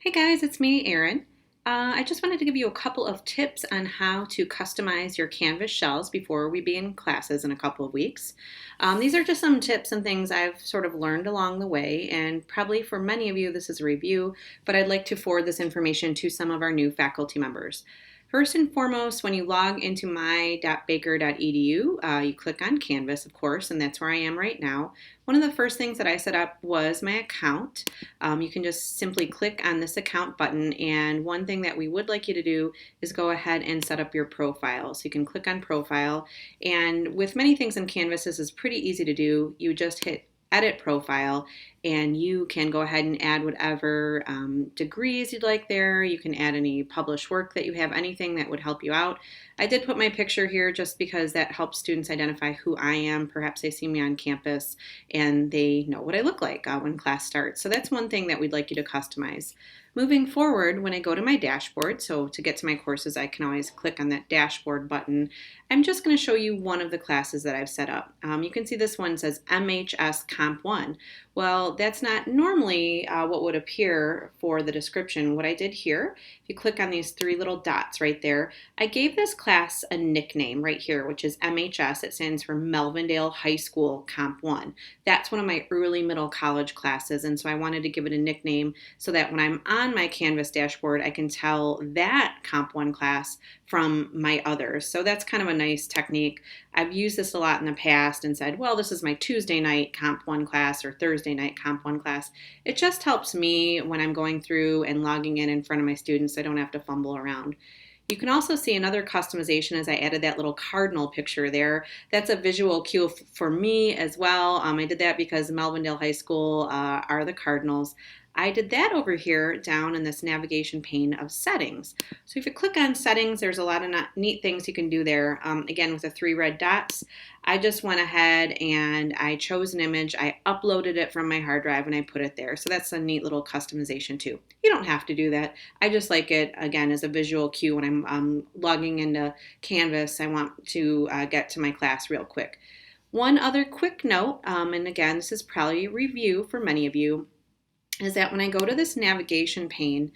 Hey guys, it's me, Erin. I just wanted to give you a couple of tips on how to customize your Canvas shells before we begin classes in a couple of weeks. These are just some tips and things I've sort of learned along the way, and probably for many of you this is a review, but I'd like to forward this information to some of our new faculty members. First and foremost, when you log into my.baker.edu, you click on Canvas, of course, and that's where I am right now. One of the first things that I set up was my account. You can just simply click on this account button, and one thing that we would like you to do is go ahead and set up your profile. So you can click on profile, and with many things in Canvas, this is pretty easy to do. You just hit edit profile, and you can go ahead and add whatever degrees you'd like there. You can add any published work that you have, anything that would help you out. I did put my picture here just because that helps students identify who I am. Perhaps they see me on campus and they know what I look like when class starts. So that's one thing that we'd like you to customize. Moving forward, when I go to my dashboard, so to get to my courses, I can always click on that dashboard button. I'm just going to show you one of the classes that I've set up. You can see this one says MHS Comp 1. Well, that's not normally what would appear for the description. What I did here, if you click on these three little dots right there, I gave this class a nickname right here, which is MHS. It stands for Melvindale High School Comp 1. That's one of my early middle college classes, and so I wanted to give it a nickname so that when I'm on my Canvas dashboard, I can tell that Comp 1 class from my others. So that's kind of a nice technique. I've used this a lot in the past and said, well, this is my Tuesday night Comp 1 class or Thursday night Comp 1 class. It just helps me when I'm going through and logging in front of my students. I don't have to fumble around. You can also see another customization as I added that little cardinal picture there. That's a visual cue for me as well. I did that because Melvindale High School are the Cardinals. I did that over here down in this navigation pane of settings. So if you click on settings, there's a lot of neat things you can do there. Again, with the three red dots, I just went ahead and I chose an image. I uploaded it from my hard drive and I put it there. So that's a neat little customization too. You don't have to do that. I just like it, again, as a visual cue when I'm logging into Canvas. I want to get to my class real quick. One other quick note, and again, this is probably a review for many of you, is that when I go to this navigation pane,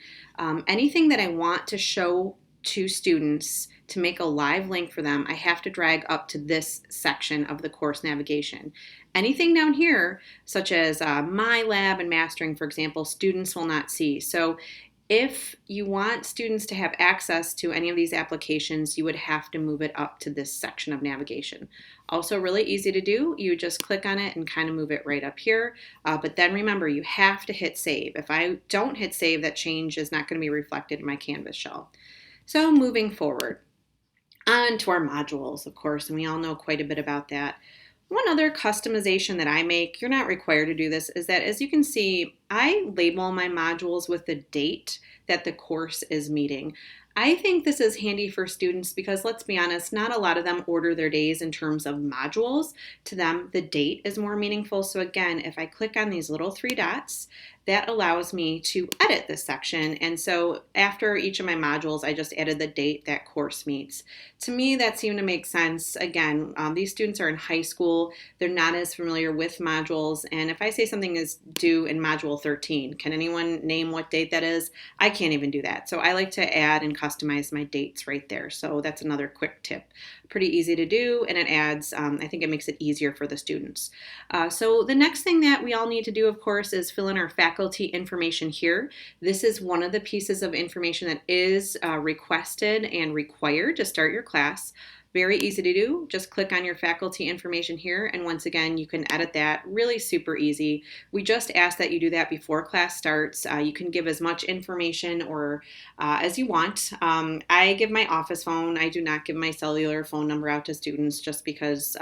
anything that I want to show to students to make a live link for them, I have to drag up to this section of the course navigation. Anything down here, such as My Lab and Mastering, for example, students will not see. So if you want students to have access to any of these applications, you would have to move it up to this section of navigation. Also really easy to do. You just click on it and kind of move it right up here. But then remember, you have to hit save. If I don't hit save, that change is not going to be reflected in my Canvas shell. So moving forward, on to our modules, of course, and we all know quite a bit about that. One other customization that I make, you're not required to do this, is that as you can see, I label my modules with the date that the course is meeting. I think this is handy for students because, let's be honest, not a lot of them order their days in terms of modules. To them, the date is more meaningful. So again, if I click on these little three dots, that allows me to edit this section. And so after each of my modules, I just added the date that course meets. To me, that seemed to make sense. Again, these students are in high school. They're not as familiar with modules. And if I say something is due in module 13, can anyone name what date that is? I can't even do that. So I like to add and customize my dates right there. So that's another quick tip. Pretty easy to do, and it adds, I think it makes it easier for the students. So the next thing that we all need to do, of course, is fill in our faculty information here. This is one of the pieces of information that is requested and required to start your class. Very easy to do. Just click on your faculty information here, and once again, you can edit that. Really super easy. We just ask that you do that before class starts. You can give as much information or as you want. I give my office phone. I do not give my cellular phone number out to students just because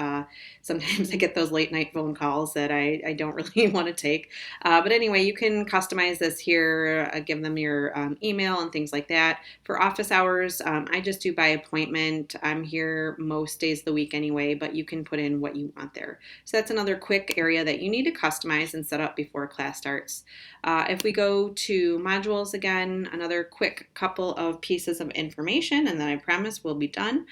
sometimes I get those late night phone calls that I don't really want to take. But anyway, you can customize this here, give them your email and things like that. For office hours, I just do by appointment. I'm here most days of the week anyway, but you can put in what you want there. So that's another quick area that you need to customize and set up before class starts. If we go to modules again, another quick couple of pieces of information, and then I promise we'll be done.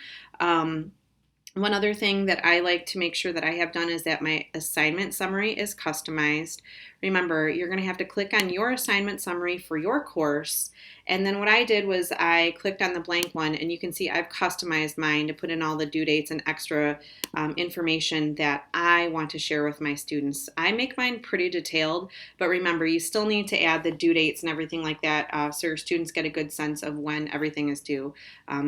One other thing that I like to make sure that I have done is that my assignment summary is customized. Remember, you're going to have to click on your assignment summary for your course. And then what I did was I clicked on the blank one, and you can see I've customized mine to put in all the due dates and extra information that I want to share with my students. I make mine pretty detailed, but remember, you still need to add the due dates and everything like that so your students get a good sense of when everything is due.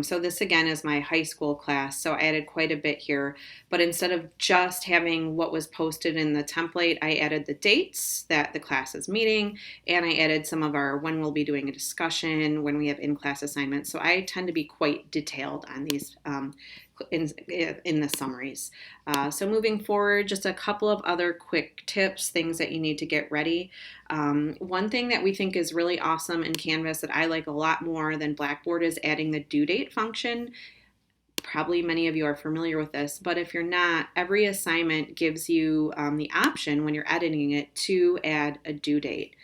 So this again is my high school class, so I added quite a bit here. But instead of just having what was posted in the template, I added the dates that the class is meeting, and I added some of our when we'll be doing a discussion, when we have in-class assignments. So I tend to be quite detailed on these in the summaries. So moving forward, just a couple of other quick tips, things that you need to get ready. One thing that we think is really awesome in Canvas that I like a lot more than Blackboard is adding the due date function. Probably many of you are familiar with this, but if you're not, every assignment gives you the option when you're editing it to add a due date.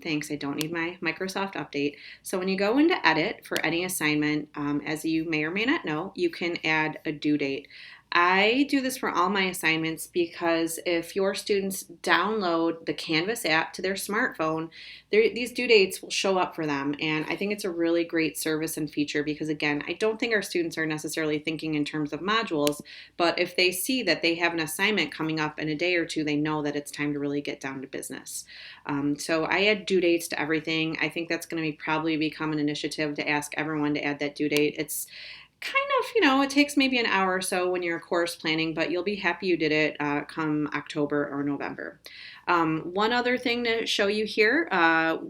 Thanks, I don't need my Microsoft update. So when you go into edit for any assignment, as you may or may not know, you can add a due date. I do this for all my assignments because if your students download the Canvas app to their smartphone, these due dates will show up for them. And I think it's a really great service and feature because, again, I don't think our students are necessarily thinking in terms of modules, but if they see that they have an assignment coming up in a day or two, they know that it's time to really get down to business. So I add due dates to everything. I think that's going to probably become an initiative to ask everyone to add that due date. It's kind of, it takes maybe an hour or so when you're course planning, but you'll be happy you did it come October or November. One other thing to show you here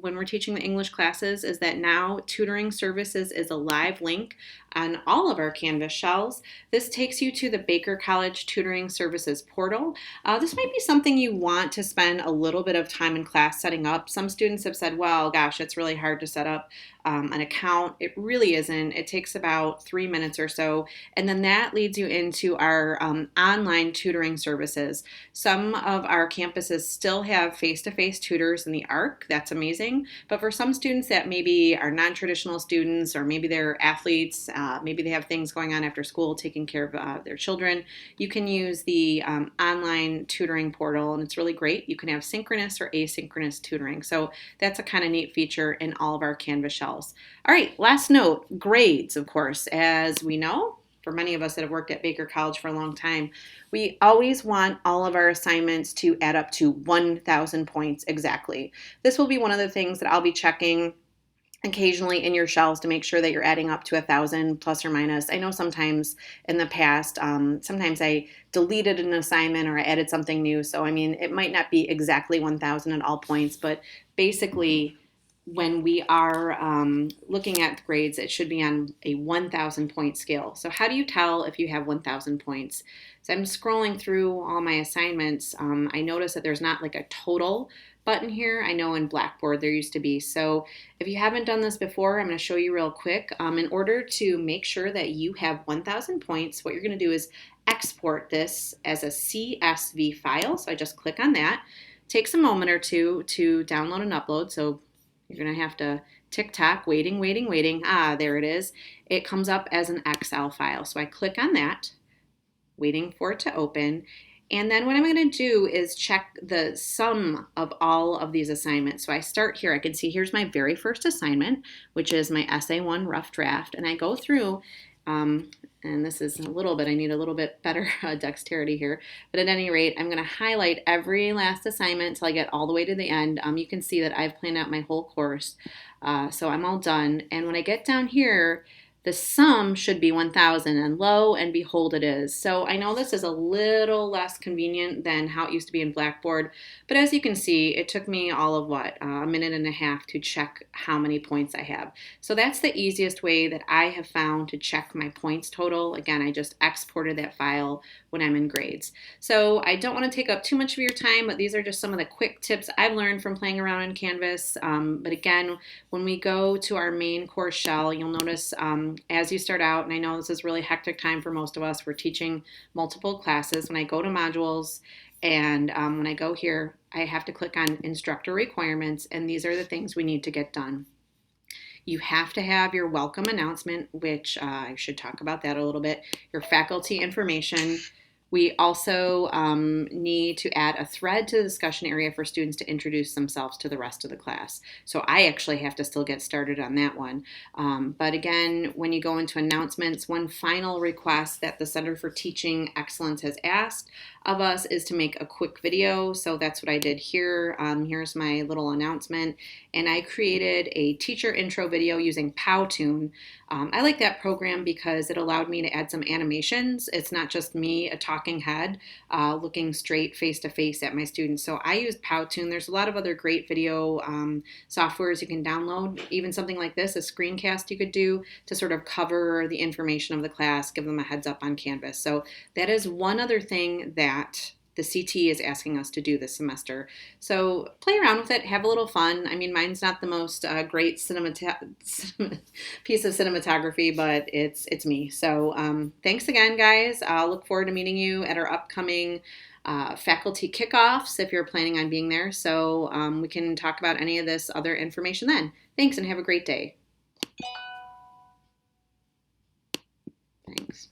when we're teaching the English classes is that now Tutoring Services is a live link on all of our Canvas shells. This takes you to the Baker College Tutoring Services portal. This might be something you want to spend a little bit of time in class setting up. Some students have said, well, gosh, it's really hard to set up an account. It really isn't. It takes about 3 minutes or so. And then that leads you into our online tutoring services. Some of our campuses still have face-to-face tutors in the ARC. That's amazing. But for some students that maybe are non-traditional students, or maybe they're athletes, maybe they have things going on after school, taking care of their children, you can use the online tutoring portal, and it's really great. You can have synchronous or asynchronous tutoring. So that's a kind of neat feature in all of our Canvas shells. All right, last note, grades, of course. As we know, for many of us that have worked at Baker College for a long time, we always want all of our assignments to add up to 1,000 points exactly. This will be one of the things that I'll be checking occasionally in your shells to make sure that you're adding up to 1,000 plus or minus. I know sometimes in the past, sometimes I deleted an assignment or I added something new. So, I mean, it might not be exactly 1,000 at all points, but basically when we are looking at grades, it should be on a 1,000 point scale. So how do you tell if you have 1,000 points? So I'm scrolling through all my assignments. I notice that there's not like a total button here. I know in Blackboard there used to be. So if you haven't done this before, I'm going to show you real quick. In order to make sure that you have 1,000 points, what you're going to do is export this as a CSV file. So I just click on that. It takes a moment or two to download and upload. So you're going to have to tick-tock, waiting. There it is. It comes up as an Excel file. So I click on that, waiting for it to open. And then what I'm going to do is check the sum of all of these assignments. So I start here. I can see here's my very first assignment, which is my Essay 1 rough draft. And I go through, and this is a little bit, I need a little bit better dexterity here. But at any rate, I'm going to highlight every last assignment until I get all the way to the end. You can see that I've planned out my whole course. So I'm all done. And when I get down here, the sum should be 1,000, and lo and behold it is. So I know this is a little less convenient than how it used to be in Blackboard, but as you can see, it took me all of a minute and a half to check how many points I have. So that's the easiest way that I have found to check my points total. Again, I just exported that file when I'm in grades. So I don't want to take up too much of your time, but these are just some of the quick tips I've learned from playing around in Canvas. But again, when we go to our main course shell, you'll notice as you start out, and I know this is really hectic time for most of us, we're teaching multiple classes. When I go to modules and when I go here, I have to click on instructor requirements, and these are the things we need to get done. You have to have your welcome announcement, which I should talk about that a little bit, your faculty information. We also need to add a thread to the discussion area for students to introduce themselves to the rest of the class. So I actually have to still get started on that one. But again, when you go into announcements, one final request that the Center for Teaching Excellence has asked of us is to make a quick video. So that's what I did here. Here's my little announcement. And I created a teacher intro video using Powtoon. I like that program because it allowed me to add some animations. It's not just me, a talking head, looking straight face to face at my students. So I used Powtoon. There's a lot of other great video softwares you can download. Even something like this, a screencast you could do to sort of cover the information of the class, give them a heads up on Canvas. So that is one other thing that the CT is asking us to do this semester. So play around with it, have a little fun. I mean, mine's not the most great piece of cinematography, but it's me. So thanks again, guys. I'll look forward to meeting you at our upcoming faculty kickoffs if you're planning on being there. So we can talk about any of this other information then. Thanks and have a great day. Thanks.